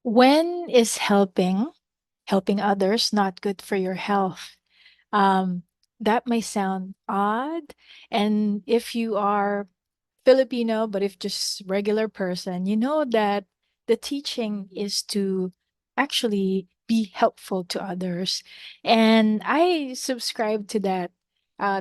When is helping others not good for your health? Um, that may sound odd. And if you are Filipino, but if just regular person, you know that the teaching is to actually be helpful to others. And I subscribe to that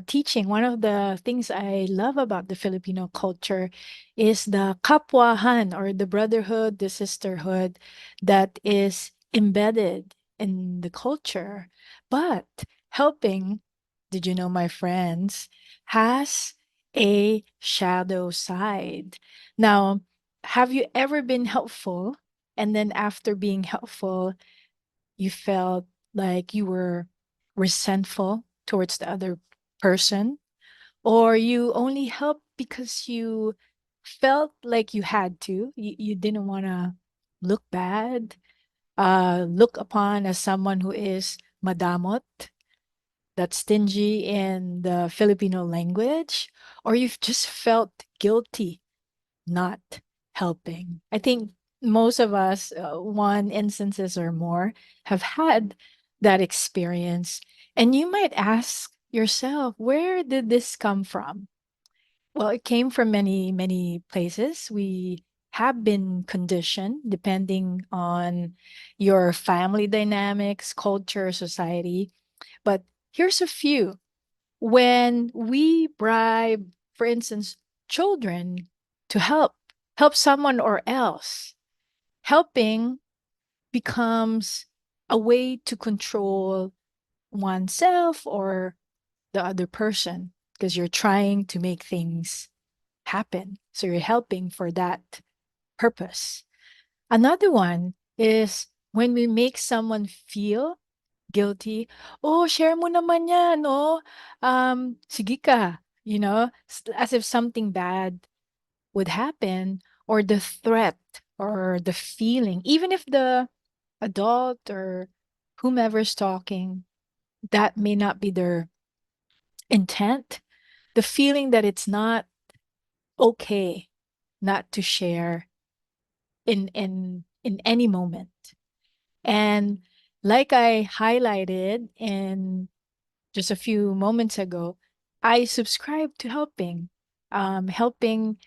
teaching. One of the things I love about the Filipino culture is the kapwahan or the brotherhood, the sisterhood that is embedded in the culture. But helping, did you know, my friends, has a shadow side. Now, have you ever been helpful and then after being helpful, you felt like you were resentful towards the other person? Or you only helped because you felt like you had to? You didn't want to look bad, look upon as someone who is madamot, that's stingy in the Filipino language, or you've just felt guilty not helping. I think most of us, one instances or more, have had that experience. And you might ask yourself, where did this come from? Well, it came from many, many places. We have been conditioned depending on your family dynamics, culture, society. But here's a few. When we bribe, for instance, children to help someone or else, helping becomes a way to control oneself or the other person because you're trying to make things happen. So you're helping for that purpose. Another one is when we make someone feel guilty. "Oh, share mo naman 'yan, oh. Sige ka." As if something bad would happen, or the threat or the feeling, even if the adult or whomever's talking, that may not be their intent. The feeling that it's not okay not to share in any moment. And like I highlighted in just a few moments ago, I subscribe to helping. Helping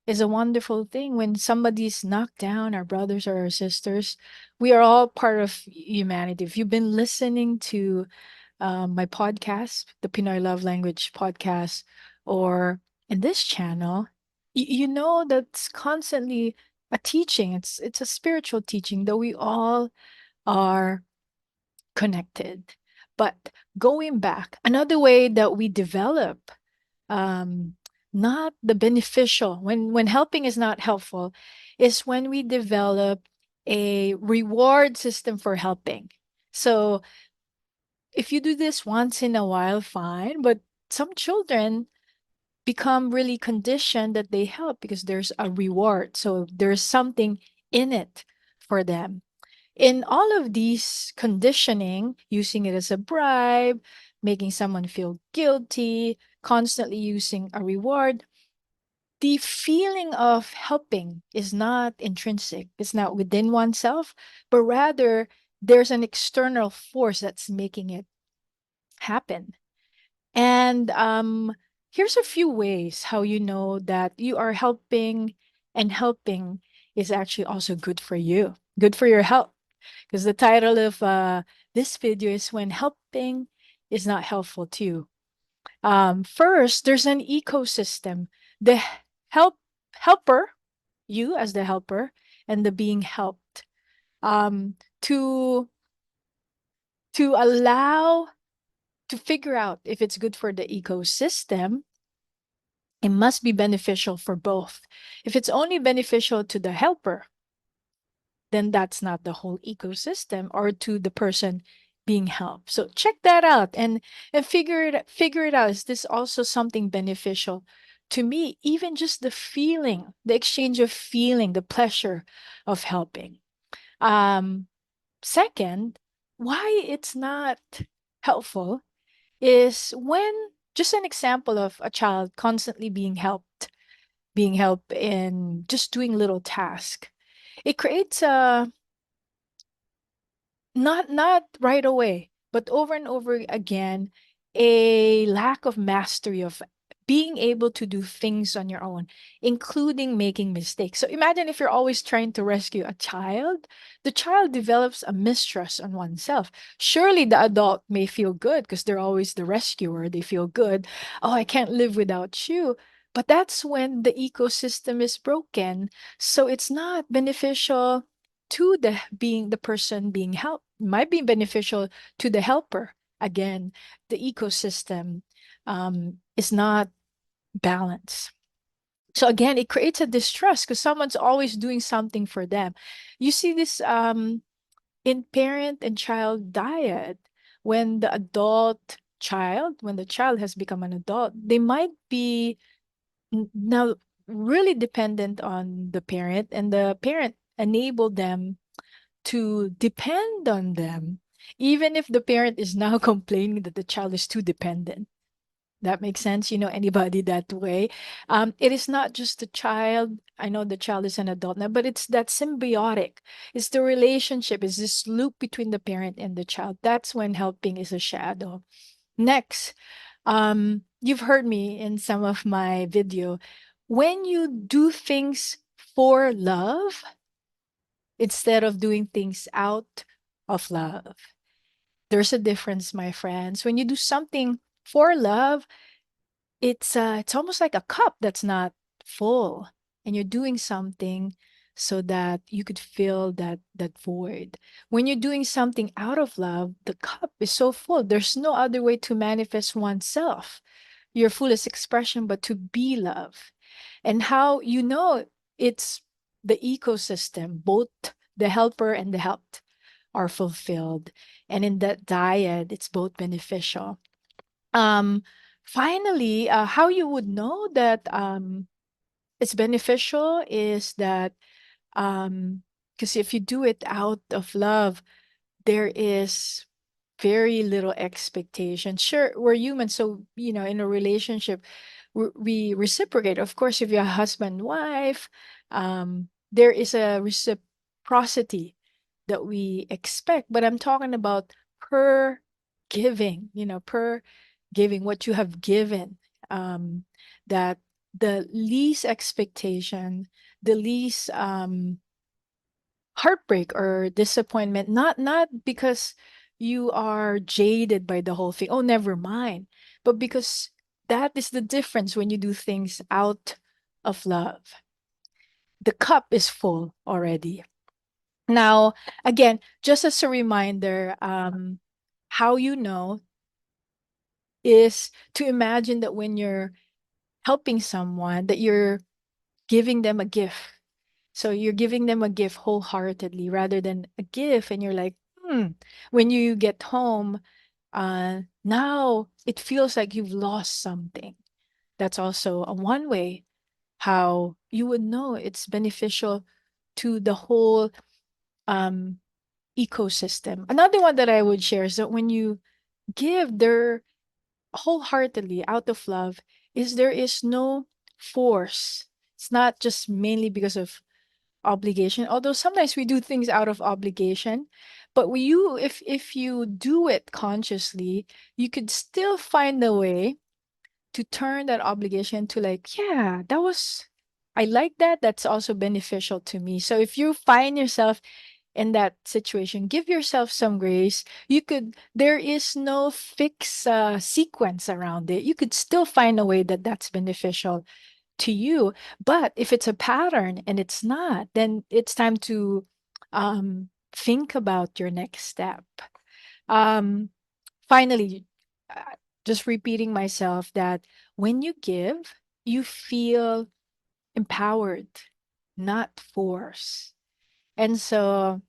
is a wonderful thing. When somebody's knocked down, our brothers or our sisters, we are all part of humanity. If you've been listening to my podcast, the Pinoy Love Language podcast, or in this channel, you know that's constantly a teaching. It's a spiritual teaching that we all are connected. But going back, another way that we develop um, not the beneficial when helping is not helpful is when we develop a reward system for helping. So if you do this once in a while, fine. But some children become really conditioned that they help because there's a reward. So there's something in it for them. In all of these conditioning, using it as a bribe, making someone feel guilty, constantly using a reward, the feeling of helping is not intrinsic, it's not within oneself, but rather there's an external force that's making it happen. And here's a few ways how you know that you are helping, and helping is actually also good for you, good for your health. Because the title of this video is When Helping is Not Helpful to You. First, there's an ecosystem. The help helper, you as the helper, and the being helped. To allow to figure out if it's good for the ecosystem, it must be beneficial for both. If it's only beneficial to the helper, then that's not the whole ecosystem or to the person being helped. So check that out and figure it out. Is this also something beneficial to me? Even just the feeling, the exchange of feeling, the pleasure of helping. Um, Second, why it's not helpful is when just an example of a child constantly being helped in just doing little tasks. It creates a not right away, but over and over again, a lack of mastery of being able to do things on your own, including making mistakes. So imagine if you're always trying to rescue a child, the child develops a mistrust on oneself. Surely the adult may feel good because they're always the rescuer. They feel good. Oh, I can't live without you. But that's when the ecosystem is broken. So it's not beneficial to the person being helped. Might be beneficial to the helper. Again, the ecosystem is not balanced. So again, it creates a distrust because someone's always doing something for them. You see this in parent and child diet. When when the child has become an adult, they might be now really dependent on the parent, and the parent enable them to depend on them, even if the parent is now complaining that the child is too dependent. That makes sense. You know anybody that way. It is not just the child. I know the child is an adult now, but it's that symbiotic. It's the relationship. It's this loop between the parent and the child. That's when helping is a shadow. Next, you've heard me in some of my video. When you do things for love instead of doing things out of love, there's a difference, my friends. When you do something for love, it's almost like a cup that's not full, and you're doing something so that you could fill that void. When you're doing something out of love, the cup is so full. There's no other way to manifest oneself, your fullest expression, but to be love. And how you know it's the ecosystem, both the helper and the helped are fulfilled. And in that diet, it's both beneficial. Um, Finally, how you would know that it's beneficial is that because if you do it out of love, there is very little expectation. Sure, we're human, so in a relationship, we reciprocate. Of course, if you're a husband, wife, there is a reciprocity that we expect. But I'm talking about per giving, per giving what you have given. That the least expectation, the least heartbreak or disappointment, not because you are jaded by the whole thing, oh never mind, but because that is the difference. When you do things out of love, the cup is full already. Now, again, just as a reminder, how you know is to imagine that when you're helping someone, that you're giving them a gift. So you're giving them a gift wholeheartedly rather than a gift and you're like, when you get home, now it feels like you've lost something. That's also a one way how you would know it's beneficial to the whole um, ecosystem. Another one that I would share is that when you give there wholeheartedly out of love, is there is no force. It's not just mainly because of obligation, although sometimes we do things out of obligation, but if you do it consciously, you could still find a way to turn that obligation to like, yeah, that was, I like that, that's also beneficial to me. So if you find yourself in that situation, give yourself some grace. There is no fixed sequence around it. You could still find a way that that's beneficial to you. But if it's a pattern and it's not, then it's time to think about your next step. Um, Finally, just repeating myself that when you give, you feel empowered, not forced. And so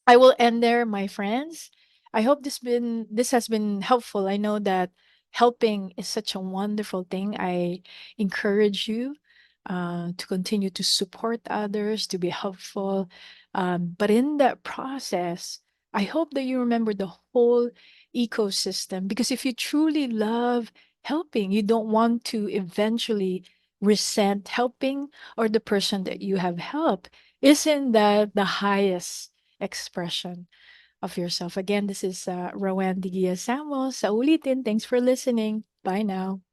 I will end there, my friends. I hope this has been helpful. I know that helping is such a wonderful thing. I encourage you to continue to support others, to be helpful. But in that process, I hope that you remember the whole ecosystem, because if you truly love helping, you don't want to eventually resent helping or the person that you have helped. Isn't that the highest expression of yourself. Again, this is Roanne Digia Samuel. Sa ulitin, thanks for listening. Bye now.